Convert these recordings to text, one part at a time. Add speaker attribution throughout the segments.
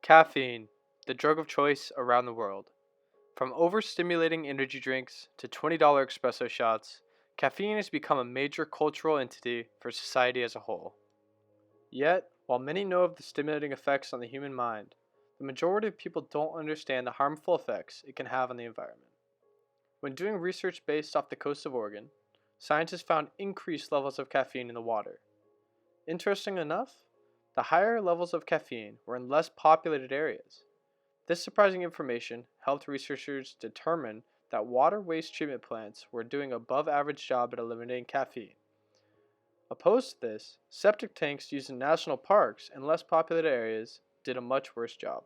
Speaker 1: Caffeine, the drug of choice around the world. From overstimulating energy drinks to $20 espresso shots, caffeine has become a major cultural entity for society as a whole. Yet, while many know of the stimulating effects on the human mind, the majority of people don't understand the harmful effects it can have on the environment. When doing research based off the coast of Oregon, scientists found increased levels of caffeine in the water. Interesting enough, the higher levels of caffeine were in less populated areas. This surprising information helped researchers determine that water waste treatment plants were doing an above average job at eliminating caffeine. Opposed to this, septic tanks used in national parks and less populated areas did a much worse job.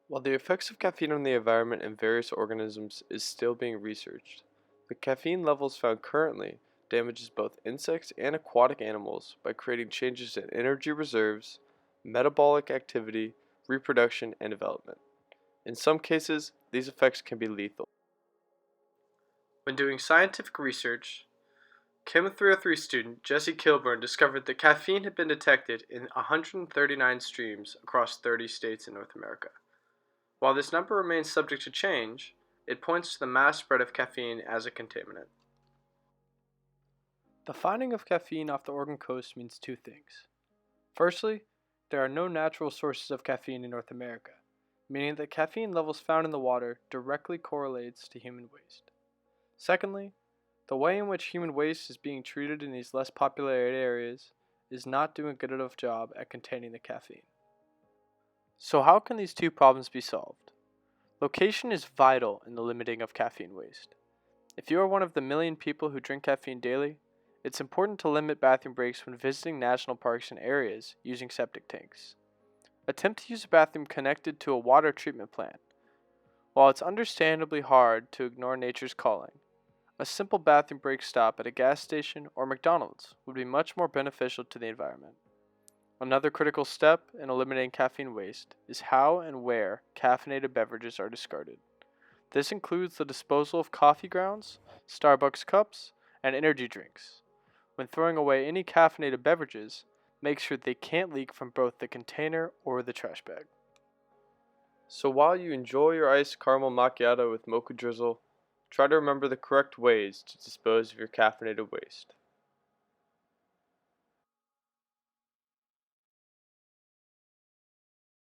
Speaker 1: While the effects of caffeine on the environment and various organisms is still being researched, the caffeine levels found currently damages both insects and aquatic animals by creating changes in energy reserves, metabolic activity, reproduction, and development. In some cases, these effects can be lethal. When doing scientific research, Chem 303 student Jesse Kilburn discovered that caffeine had been detected in 139 streams across 30 states in North America. While this number remains subject to change, it points to the mass spread of caffeine as a contaminant. The finding of caffeine off the Oregon coast means two things. Firstly, there are no natural sources of caffeine in North America, meaning that caffeine levels found in the water directly correlates to human waste. Secondly, the way in which human waste is being treated in these less populated areas is not doing a good enough job at containing the caffeine. So how can these two problems be solved? Location is vital in the limiting of caffeine waste. If you are one of the million people who drink caffeine daily, it's important to limit bathroom breaks when visiting national parks and areas using septic tanks. Attempt to use a bathroom connected to a water treatment plant. While it's understandably hard to ignore nature's calling, a simple bathroom break stop at a gas station or McDonald's would be much more beneficial to the environment. Another critical step in eliminating caffeine waste is how and where caffeinated beverages are discarded. This includes the disposal of coffee grounds, Starbucks cups, and energy drinks. When throwing away any caffeinated beverages, make sure they can't leak from both the container or the trash bag. So while you enjoy your iced caramel macchiato with mocha drizzle, try to remember the correct ways to dispose of your caffeinated waste.